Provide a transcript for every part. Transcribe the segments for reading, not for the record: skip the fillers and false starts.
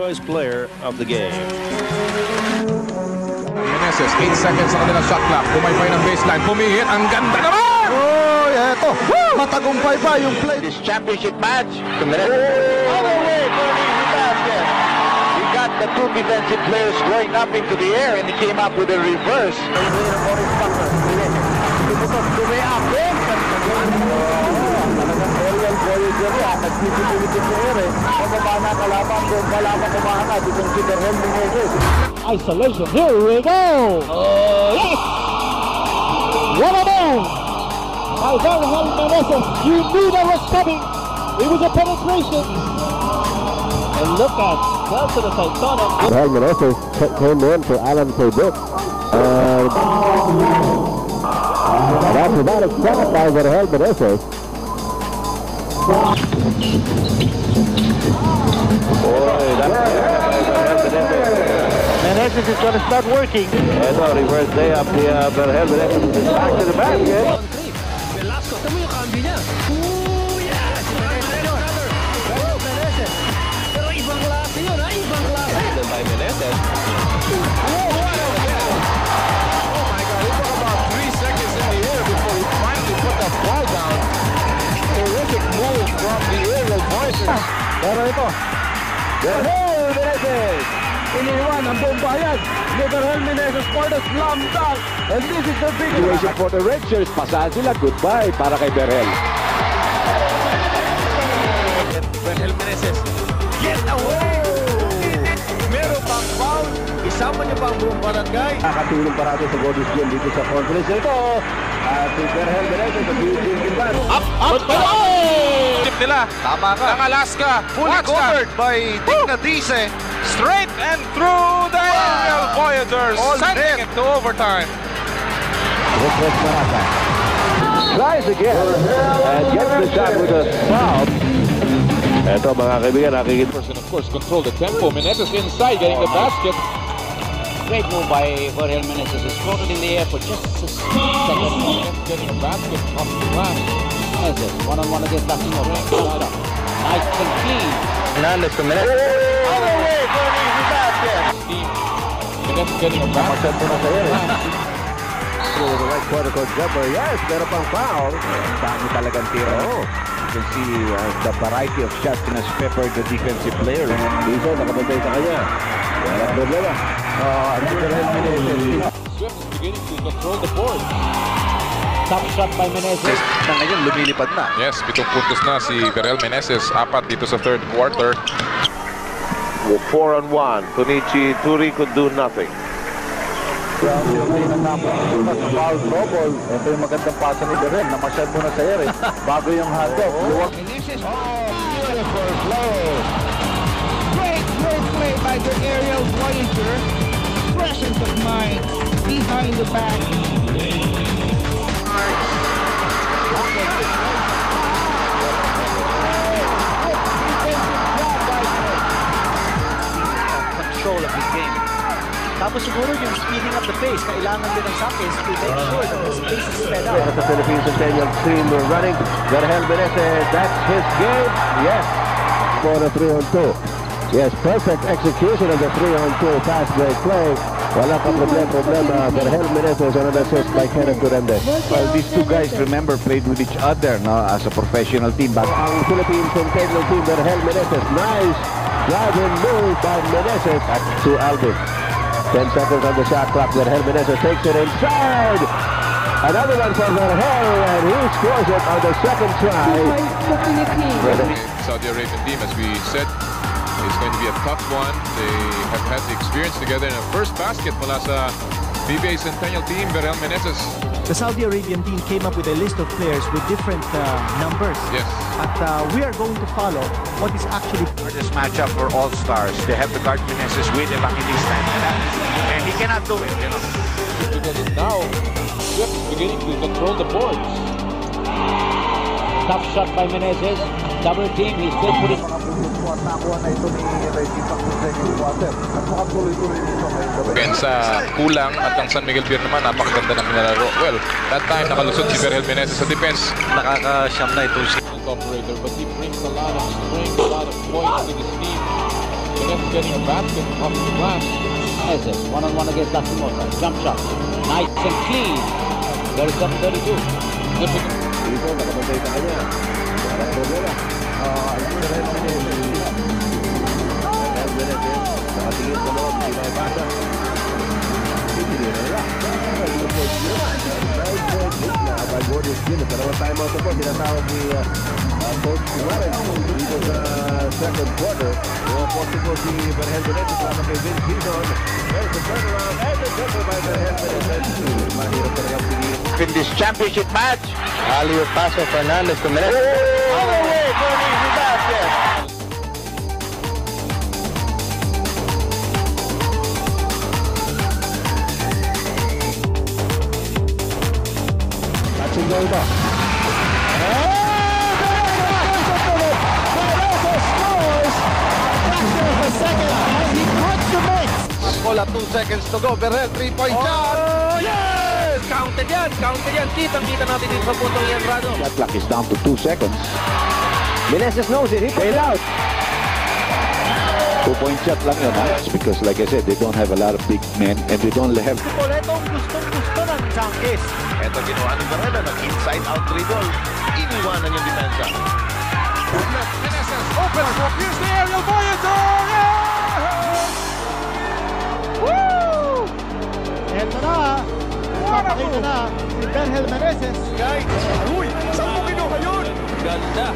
choice player of the game. Meneses, 8 seconds sa kanilang shot clock. Pumaypay ng baseline. Pumihit. Ang ganda naman! Oh, eto. Matagumpay pa yung play. This championship match. All the way for an easy basket. He got the two defensive players going up into the air and he came up with a reverse. Isolation, here we go! Yes! What a move! By Verhel Meneses, you knew that was coming! It was a penetration! And look at, fell to the side, saw that. Verhel Meneses came in for Alan Fabric. And after that, it's shot by Verhel Meneses. Meneses is going to start working. Ito, reverse day up the Verhel Meneses back to the basket. Velasco, tamo yung kambi niya. Yes! Meneses. Pero ibang klase yun, ha? Ibang klase. By Meneses. Oh my God, it took about 3 seconds in the air before he finally put the ball down. Terrific move from the aerial voices. Pero ito. Verhel Meneses. Iniwan ang buong bayan ni Verhel Meneses for the slam dunk. And this is the big Situation for the Red Shirts. Pasahan sila. Goodbye para kay Verhel. Verhel Meneses. Get away! Meron pang foul. Isama niyo pa ang buong barangay. Nakatulong parati sa Golden State dito sa conference ito. At si Verhel Meneses sa beauty ban. Up! Tip nila. Tama ka. Ang Alaska. Fully covered by Dignadice. Straight and through the aerial Voyagers. Sending it to overtime. Refresh Marata. Tries again. And gets the shot with a foul. Ito mga kaibigan, nakikita. And of course, control the tempo. Meneses inside, getting the basket. Great move by Verhel Meneses. It's floated in the air for just a split second. Getting a basket off the glass. Meneses, one-on-one against Latino. Nice and clean. Hernandez to Meneses. All the way for an easy basket. Meneses getting a basket. Through the right corner court jumper. Yes, meron pang foul. Dami talagang tiro. You can see the variety of shots na peppered the defensive player. Dito, nakabantay sa kanya. Walang problema. Swift is beginning to control the board. Top shot by Meneses. Na ngayon, lumilipad na. Yes, 7 puntos na si Verhel Meneses. 4 dito sa third quarter. 4-on-1. Kunichi Turi could do nothing. foul trouble. Ito yung magandang pasa ni Verhel. Namasyad muna sa air. Bago yung handoff. Meneses. Beautiful flow. Great play by the aerial Voyager. Presence of mind behind the back. Control of his game. Tapos siguro yung speeding up the pace, kailangan din ng Sanchez to make sure that this pace is sped up. At the Philippine Centennial team running. Verhel Meneses, that's his game. Yes. For the 3-on-2. Yes, perfect execution of the 3-on-2 fast break play. Wala pa problema. Verhel Meneses on an assist by Kenneth Durende. Well, these two guys, remember, played with each other as a professional team. But Ang Philippine Centennial team, Verhel Meneses. Nice driving move by Meneses to Alvin. 10 seconds on the shot clock. Verhel Meneses takes it inside. Another one for Verhel, and he scores it on the second try. Saudi Arabian team, as we said, is going to be a tough one. They have had the experience together in a first basket mula sa PBA Centennial team, Verhel Meneses. The Saudi Arabian team came up with a list of players with different numbers. Yes. But we are going to follow what is actually... for this matchup for All-Stars, they have the guard Meneses with Evangelista. And he cannot do it, you know. Because now, Swift is beginning to control the boards. Tough shot by Meneses. Double team, he's still putting... Again sa kulang at ang San Miguel Beer naman, napakaganda ng nilalaro. Well, that time nakalusot si Verhel Meneses sa defense. Nakakasyam na ito si Operator, but he brings a lot of strength, a lot of points to this team. Menezes getting a basket off the glass. Menezes, one-on-one against Lastimosa. Jump shot. Nice and clean. 37-32. Dito, nakapantay sa kanya. Walang problema. Nakatingin sa loob, hindi na ipasa. Hindi na nila. By Gordon Jr. Dalawang timeout po, tinatawag ni Coach Suarez dito sa second quarter. Pumaporti po si Berhel Menezes para kay Vince Dizon. There's a turnaround and a double by Berhel Menezes. Mahirap talaga piliin. In this championship match, Alley-oop pass of Fernandez to Menezes. all the way for an easy basket. Touching goal ba? Cola, 2 seconds to go. Berhel, 3-point shot. Yes! Counted yan. Counted yan. Kitang-kita natin dito sa putong yan, Rado. That clock is down to 2 seconds. Menezes knows it. He bailed out. 2-point shot lang yun, ha? It's because, like I said, they don't have a lot of big men and they don't have... Itong gustong-gusto ng Changkis. Ito ginawa ni Berhel. Nag-inside-out dribble. Iniwanan yung depensa. Menezes opens up. Here's the aerial Voyager. Woo! Eto na. Papakita na si Berhel Menezes. Guys, uy! Saan mo kinuha yun? Ganda.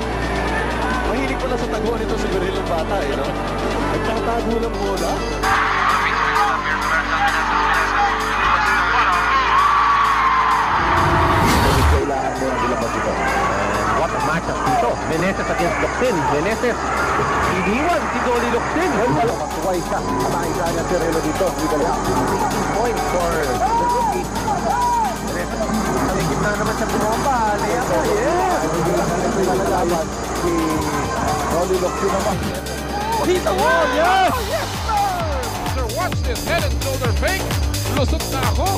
Mahilig pala sa taguan nito si Berhel ng bata, eh, no? Nagtatago ng bola. Kailangan mo ang ilabas ito. What a matchup dito. Menezes against Locsin. Menezes. Iniwan si Dolly Locsin. Matuway siya. Maisa niya si Relo dito. Point for the rookie. Menezes. Naligid na naman siya bumomba. Lea ko. Yes! Nalalaban si Dolly Locsin naman. He's the one! Yes! Yes, sir! Watch this head and shoulder fake. Lusot na ako.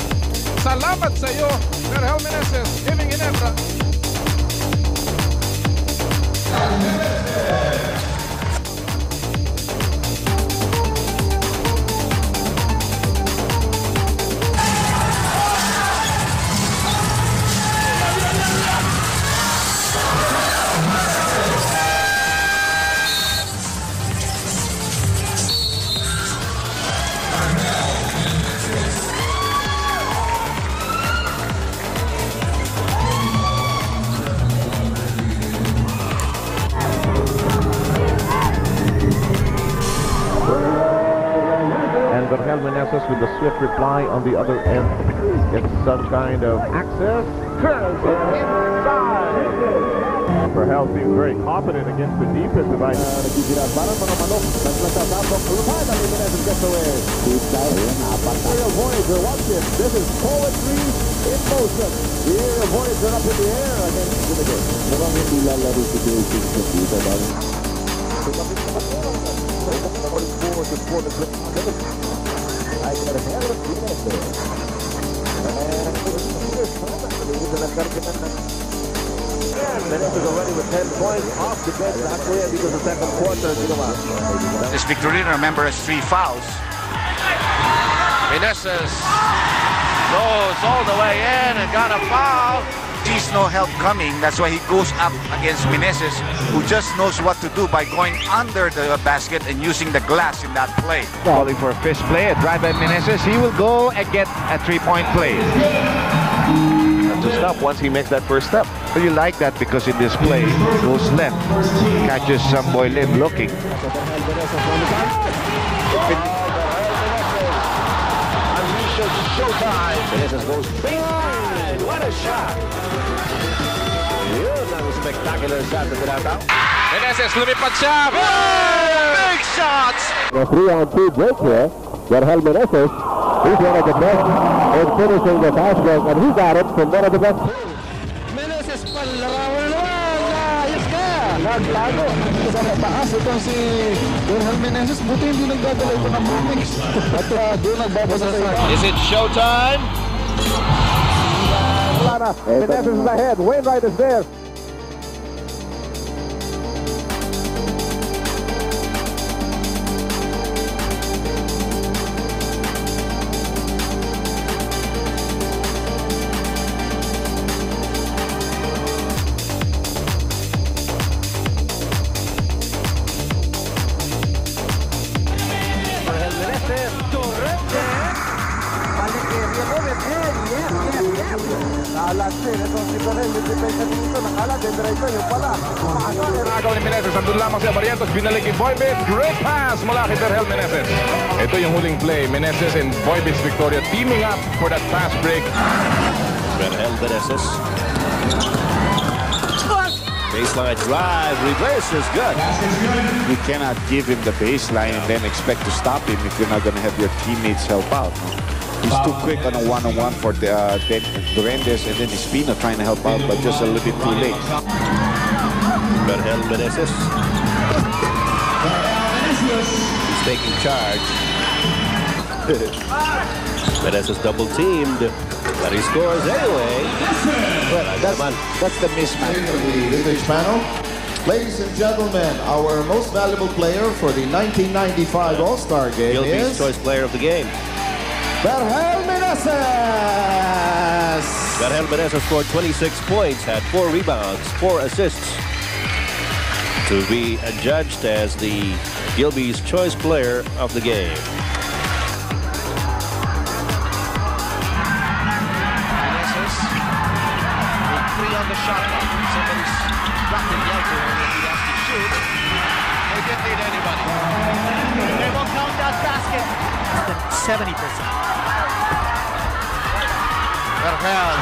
Salamat sa iyo, Berhel Menezes, giving Ginebra. Berhel Menezes with the swift reply on the other end. Gets some kind of access. Curls it inside. Berhel seems very confident against the defensive line. Aerial Voyager, watch this. This is poetry in motion. The Aerial Voyager up in the air against Vinegar. Mukhang hindi lalaro si David sa dito dahil. I got a hell of a minute there. Menezes already with 10 points off the bench. Actually, because the second quarter. This Victorino, remember, has 3 fouls. Menezes goes all the way in and got a foul. Sees no help coming. That's why he goes up against Menezes, who just knows what to do by going under the basket and using the glass in that play. Calling for a fist play, a drive by Menezes. He will go and get a 3-point play. And to stop once he makes that first step. Well, you like that because in this play, goes left, catches some boy limb looking. Showtime. Menezes goes behind. What a shot. Yun ang spectacular shot na tinatawag. Menezes, lumipad siya. Big shots! A 3-on-2 break here. Berhel Menezes, he's one of the best in finishing the fast break, and he got it from one of the best. Menezes palarawan naman. Ayos ka. Nagtago. Sa mataas itong si Berhel Menezes. Buti hindi nagdadala ito ng mix. At doon nagbabasa sa iba. Is it showtime? Menezes is ahead. Wainwright is there. Naalansin. Ito si Torel. Yung depensa dito. Nakalat. Diretso. Yung pala. Nagawa ni Meneses. Andun lamang si Barrientos. Binalik kay Boybit. Great pass mula kay Berhel Meneses. Ito yung huling play. Meneses and Boybit's Victoria teaming up for that fast break. Berhel Meneses. Baseline drive, reverse is good. You cannot give him the baseline and then expect to stop him if you're not going to have your teammates help out. He's too quick on a one-on-one for Durandes, and then Espino trying to help out, but just a little bit too late. Berhel Meneses. He's taking charge. Meneses double teamed, but he scores anyway. That's the mismatch for the English panel. Ladies and gentlemen, our most valuable player for the 1995 All-Star Game Gilby's is choice player of the game. Berhel Meneses. Berhel Meneses scored 26 points, had 4 rebounds, 4 assists, to be adjudged as the Gilby's choice player of the game. On the shot clock. Somebody's dropping the elbow and he has to shoot. They didn't need anybody. They will count that basket. 70%. Berhel.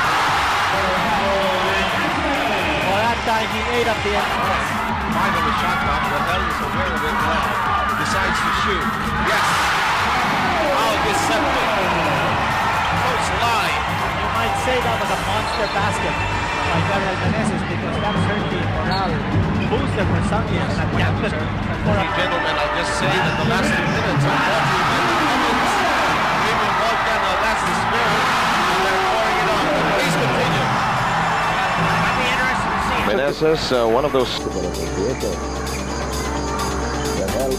Well, that time he ate up the end. 5 on the shot clock. Berhel is aware of it now. Decides to shoot. Yes. How deceptive. Close line. You might say that was a monster basket by Berhel Meneses because that certainly morale boosted for some years and dampened her. Ladies and gentlemen, I'll just say that the last 2 minutes are brought to you by Evans. Raymond Volcan, that's the spirit. And they're pouring it on. Please continue. I'd be interested to see. Meneses, one of those. Berhel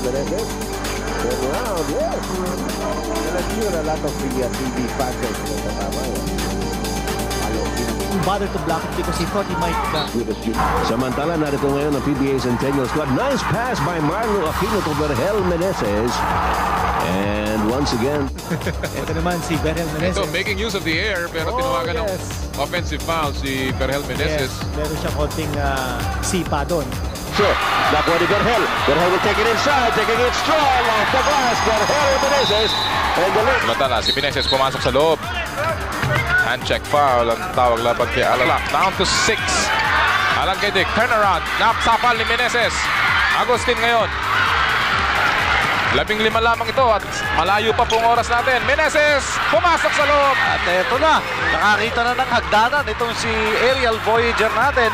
Meneses. Turn around, yes. A lot of the TV packers. Bothered to block it because he thought he might. Samantala, narito ngayon ang PBA Centennial Squad. Nice pass by Marlo Aquino to Berhel Meneses. And once again, Ito naman si Berhel Meneses. So making use of the air, pero tinawagan ng offensive foul si Berhel Meneses. Yes, meron siyang konting sipa doon. sure. Nakuha ni Berhel. Berhel will take it inside, taking it strong off the glass. Berhel Meneses. And the lead. Samantala, si Meneses pumasok sa loob. Hand check foul ang tawag laban kay Alalak. Down to 6. Alan kay Dick. Turnaround. Napsapal ni Meneses. Agustin ngayon. 15 lamang ito at malayo pa pong oras natin. Meneses pumasok sa loob. At eto na. Nakakita na ng hagdanan. Itong si Aerial Voyager natin.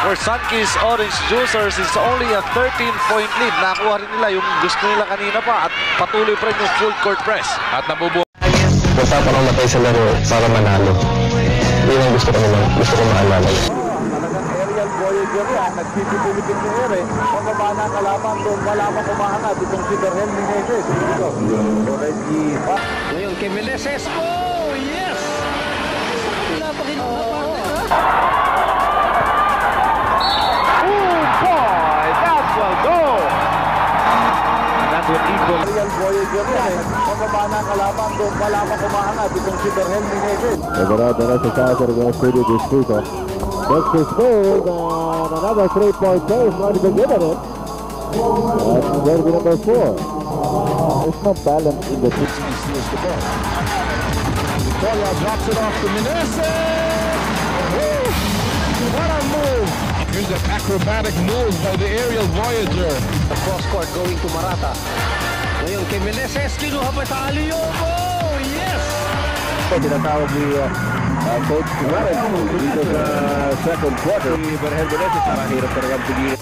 For Sunkist Orange Juicers is only a 13-point lead. Nakuha rin nila yung gusto nila kanina pa at patuloy pa rin yung full court press. At nabubuo. Basta pa lang matay sa laro para manalo. Yun ang gusto ko maalala. Talagang Aerial Voyager yan. Nagpipipiligin ni Ere. Pagkaba na kalaban doon, wala pa kumahanap. Itong si Berhel Meneses. Dito. Already pa. Ngayon kay Meneses. Oh, yes! Oh boy, that will go! That will equal. Aerial Voyager yan. Pagkaba na kalaban doon, wala pa kumahanap. Itong si Berhel Meneses. Derecho sa Cesar Studio Distrito. That's his third, and another 3-point play is not even given it. That's derby number 4. There's no balance in the team. Steals the ball. Victoria drops it off to Meneses. What a move! Here's an acrobatic move by the Aerial Voyager. Cross court going to Marata. Ngayon kay Meneses, kinuha pa sa Aliobo! Yes! Tinatawag ni Coach Kumarin dito sa second quarter. Berhel Meneses, mahirap talagang piliin.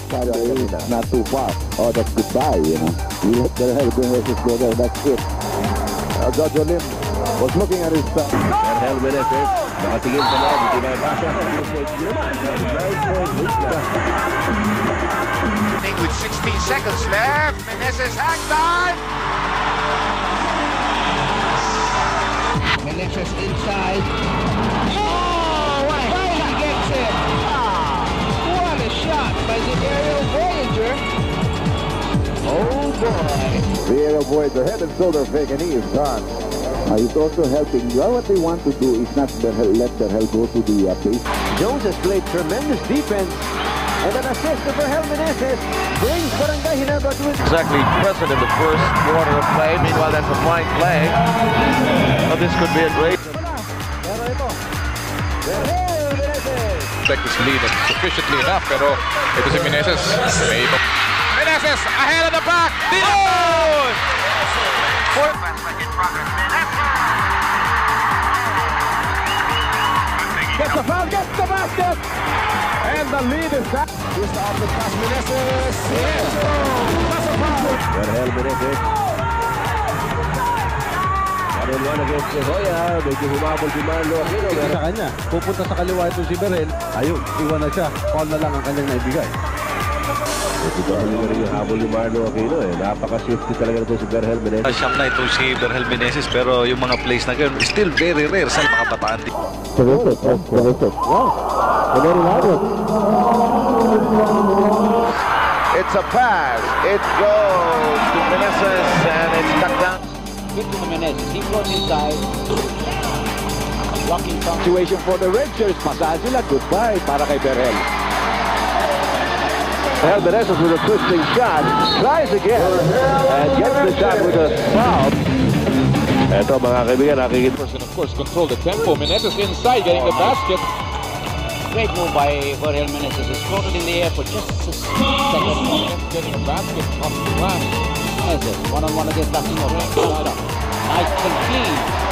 Not too far. Oh, that's goodbye, you know. You let Berhel Meneses go there, that's it. Jojo Lim was looking at his son. Berhel Meneses, nakatingin sa loob, hindi na ipasa. With 16 seconds left, Meneses hang time. Meneses inside. Oh, right. He gets it. What a shot by the Aerial Voyager. Oh boy. The Aerial Voyager head and shoulder fake, and he is gone. He's also helping. Well, what they want to do is not let Berhel go to the base. Jones has played tremendous defense. And an assist to Berhel Meneses brings Barangay Ginebra to it. Exactly present in the first quarter of play. Meanwhile, that's a flying play. Well, this could be a great... Pero ito, Berhel Meneses. Check this lead sufficiently enough, pero ito si Meneses. Meneses ahead of the back. Dinoy! Gets the foul, gets the basket. And the lead is back. Here's the off the pass, Meneses. Yes. That's a foul. Berhel Meneses. 1-on-1 against Hoya. Medyo humabol si Marlo Aquino. Sa kanya, pupunta sa kaliwa ito si Berhel. Ayun, iwan na siya. Foul na lang ang kanyang naibigay. Ito na rin yung habol ni Marlo Aquino. Napaka-safety talaga ito si Berhel Meneses. Siyam na itong si Berhel Meneses, pero yung mga plays na gano'n, still very rare sa mga kabataan. Terrific. Terrific. Wow. Very loud. It's a pass. It goes to Meneses, and it's cut down. Get to the Meneses. He goes inside. Blocking from Situation for the Red Shirts. Masahan sila. Goodbye para kay Berhel. Berhel Meneses with a twisting shot. Tries again. And gets the shot with a foul. Ito mga kaibigan, nakikita. And of course, control the tempo. Meneses inside, getting the basket. great move by Berhel Meneses. He's floated in the air for just a second. Getting a basket off the glass. Meneses, one-on-one against Latino. Nice and clean.